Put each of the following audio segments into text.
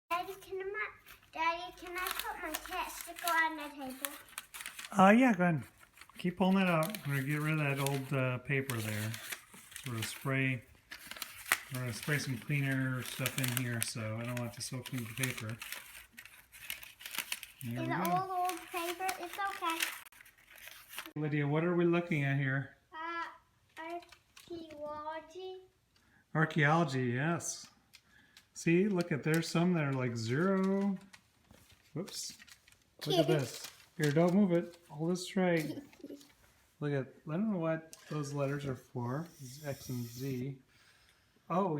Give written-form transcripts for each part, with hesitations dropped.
Daddy, can I put my cat sticker on the table? Yeah, go ahead. Keep pulling that out. We're gonna get rid of that old paper there. So we're gonna spray some cleaner stuff in here, so I don't want it to soak into the paper. There we go. Old paper, it's okay. Lydia, what are we looking at here? Archaeology. Archaeology, yes. See, look at, there's some that are like 0. Whoops. Look at this. Here, don't move it. Hold it straight. Look at, I don't know what those letters are for. It's X and Z. Oh,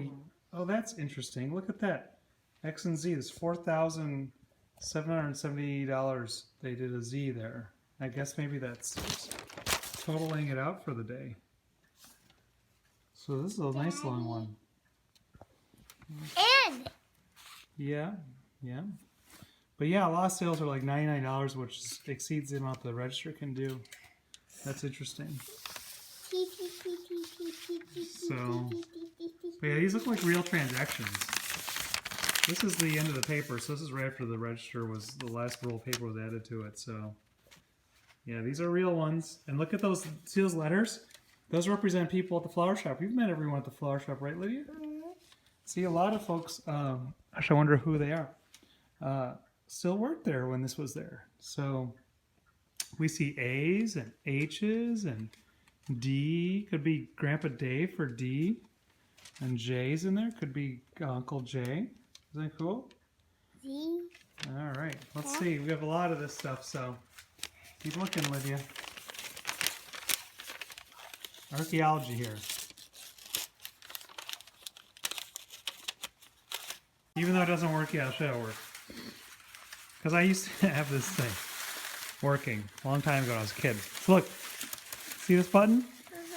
that's interesting. Look at that. X and Z. It's $4,770. They did a Z there. I guess maybe that's totaling it out for the day. So this is a nice long one. And Yeah. But yeah, a lot of sales are like $99, which exceeds the amount the register can do. That's interesting. So, but yeah, these look like real transactions. This is the end of the paper, so this is right after the register was, the last roll of paper was added to it. So, yeah, these are real ones. And look at those, see those letters? Those represent people at the flower shop. You've met everyone at the flower shop, right, Lydia? See, a lot of folks, actually, I wonder who they are, still worked there when this was there. So we see A's and H's and D, could be Grandpa Dave for D, and J's in there, could be Uncle J. Isn't that cool? Z. All right, let's see. We have a lot of this stuff, so keep looking, Lydia. Archaeology here. Even though it doesn't work yet, I'll show it work. Because I used to have this thing working a long time ago when I was a kid. So look, see this button?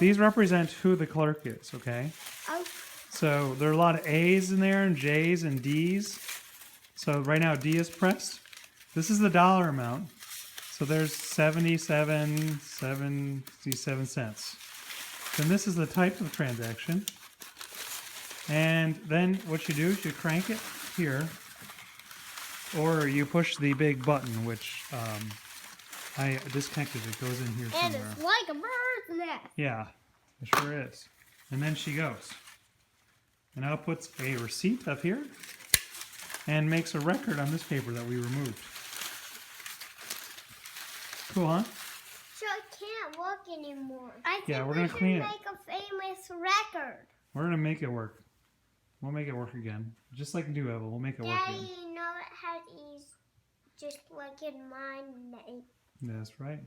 These represent who the clerk is, okay? Oh. So there are a lot of A's in there and J's and D's. So right now D is pressed. This is the dollar amount. So there's 77 cents. Then this is the type of transaction. And then what you do is you crank it here, or you push the big button, which I disconnected. It goes in here And somewhere. it's like a bird's nest. Yeah, it sure is. And then she goes. And now puts a receipt up here and makes a record on this paper that we removed. Cool, huh? So it can't work anymore. I think Yeah, we're gonna clean it. make a famous record. We're gonna make it work. We'll make it work again. Just like New Evel, we'll make it work Daddy, again. you know it has E's just like in my name. That's right.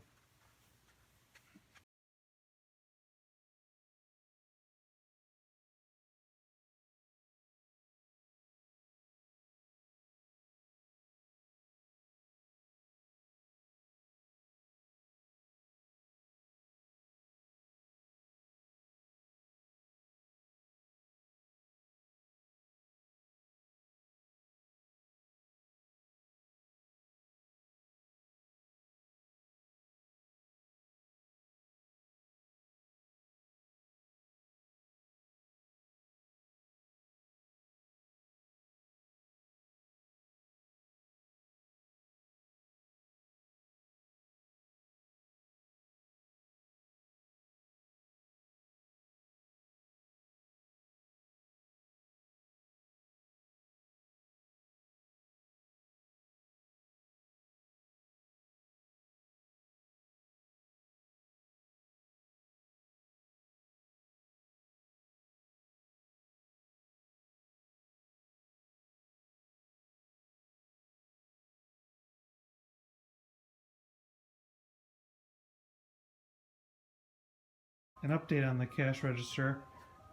An update on the cash register.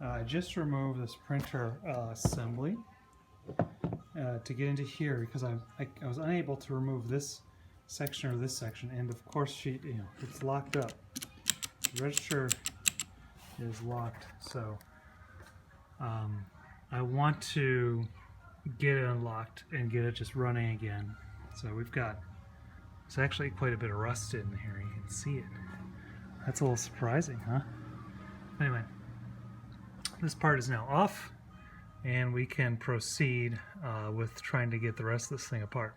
I just removed this printer assembly to get into here because I was unable to remove this section or this section, and of course it's locked up. The register is locked, so I want to get it unlocked and get it just running again. So there's actually quite a bit of rust in here. You can see it. That's a little surprising, huh? Anyway, this part is now off. and we can proceed with trying to get the rest of this thing apart.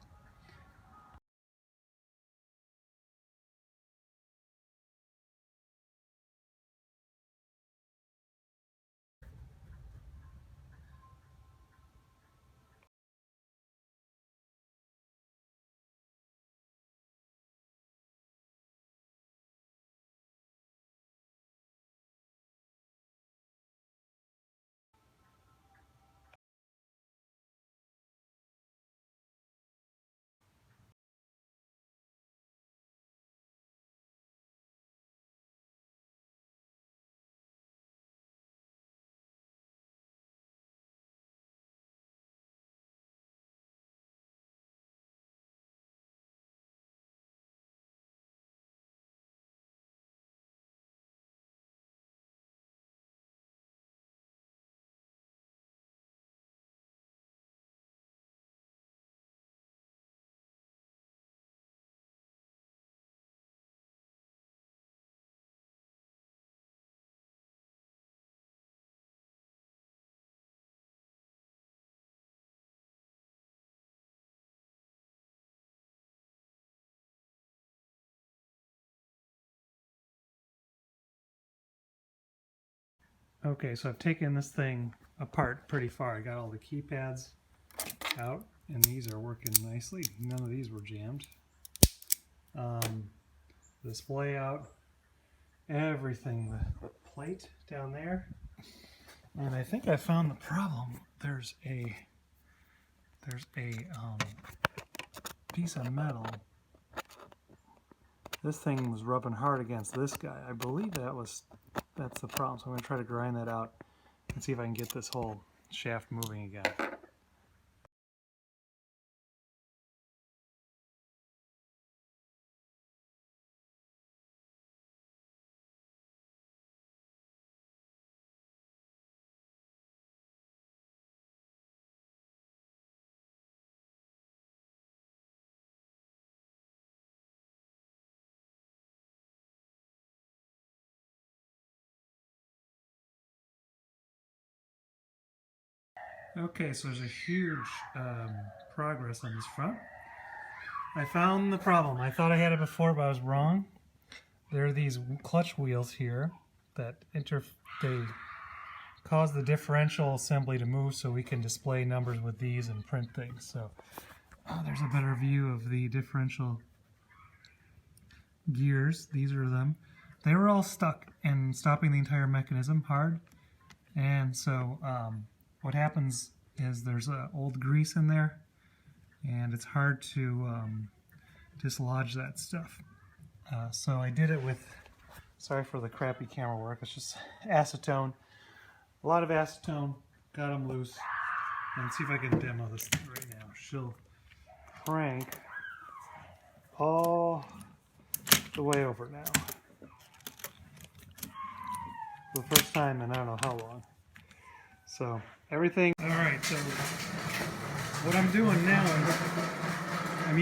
Okay, so I've taken this thing apart pretty far. I got all the keypads out, and these are working nicely. None of these were jammed. Display out, everything, the plate down there. And I think I found the problem. There's a piece of metal. This thing was rubbing hard against this guy. I believe that's the problem. So I'm going to try to grind that out and see if I can get this whole shaft moving again. Okay, so there's a huge progress on this front. I found the problem. I thought I had it before, but I was wrong. There are these clutch wheels here that they cause the differential assembly to move, so we can display numbers with these and print things. So there's a better view of the differential gears. These are them. They were all stuck and stopping the entire mechanism hard, and so what happens is there's old grease in there, and it's hard to dislodge that stuff. So I did it with, sorry for the crappy camera work, it's just acetone. A lot of acetone, got them loose. And see if I can demo this thing right now. She'll crank all the way over now. For the first time in I don't know how long. So everything. All right. So what I'm doing now is I'm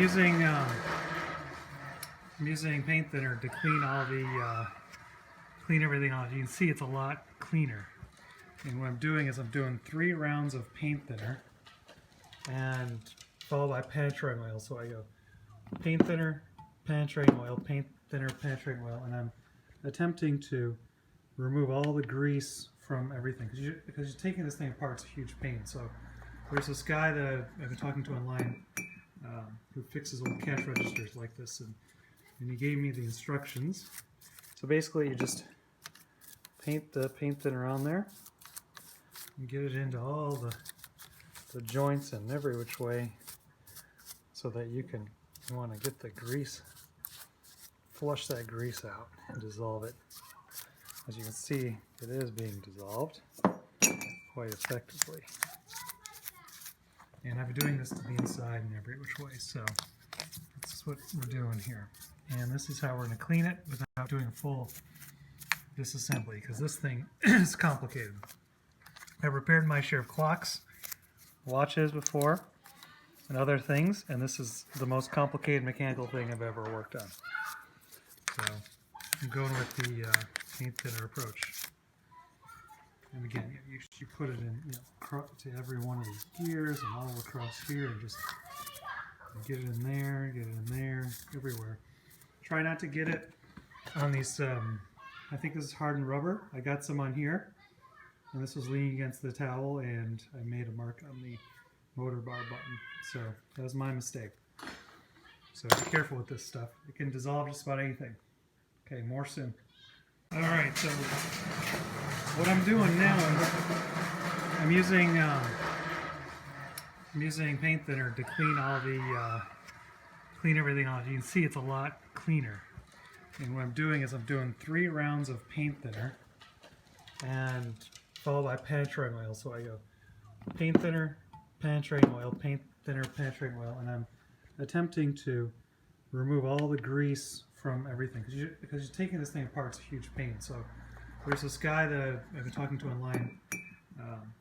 using paint thinner to clean all the clean everything off. You can see it's a lot cleaner. And what I'm doing is I'm doing 3 rounds of paint thinner and followed by penetrating oil. So I go paint thinner, penetrating oil, paint thinner, penetrating oil, and I'm attempting to remove all the grease from everything because you're taking this thing apart. It's a huge pain. So there's this guy that I've been talking to online who fixes old cash registers like this, and he gave me the instructions. So basically, you just paint the paint thinner on there and get it into all the joints and every which way, so that you want to get the grease, flush that grease out and dissolve it. As you can see, it is being dissolved quite effectively. And I've been doing this to the inside and every which way, so that's what we're doing here. And this is how we're going to clean it without doing a full disassembly, because this thing is complicated. I've repaired my share of clocks, watches before, and other things, and this is the most complicated mechanical thing I've ever worked on. So I'm going with the paint thinner approach. And again, you put it in, to every one of these gears and all across here, and just get it in there, everywhere. Try not to get it on these, I think this is hardened rubber. I got some on here, and this was leaning against the towel, and I made a mark on the motor bar button. So that was my mistake. So be careful with this stuff. It can dissolve just about anything. Okay, more soon. Alright, so what I'm doing now is I'm using paint thinner to clean all the clean everything off. You can see it's a lot cleaner. And what I'm doing is I'm doing 3 rounds of paint thinner and followed by penetrating oil. So I go paint thinner, penetrating oil, paint thinner, penetrating oil, and I'm attempting to remove all the grease from everything, because you're taking this thing apart. It's a huge pain. So there's this guy that I've been talking to online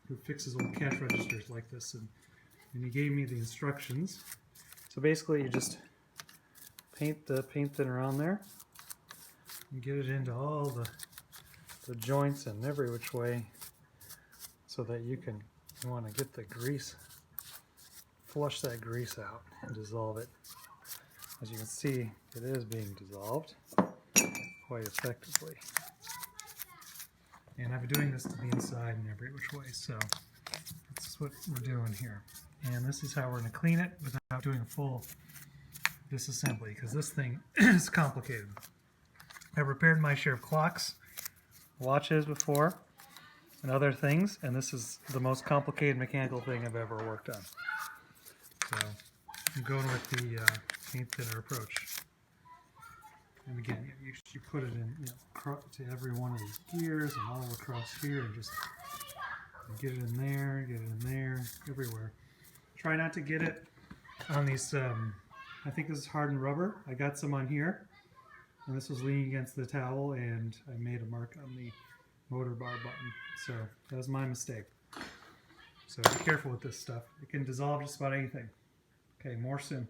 who fixes old cash registers like this, and he gave me the instructions. So basically you just paint the paint thinner on there and get it into all the joints and every which way, so that you want to get the grease, flush that grease out and dissolve it. As you can see, it is being dissolved quite effectively. And I've been doing this to the inside and every which way, so that's what we're doing here. And this is how we're going to clean it without doing a full disassembly, because this thing is complicated. I've repaired my share of clocks, watches before, and other things, and this is the most complicated mechanical thing I've ever worked on. So I'm going with the paint thinner approach. And again, you put it in, to every one of these gears and all across here, and just get it in there, everywhere. Try not to get it on these, I think this is hardened rubber. I got some on here, and this was leaning against the towel, and I made a mark on the motor bar button. So that was my mistake. So be careful with this stuff. It can dissolve just about anything. Okay, more soon.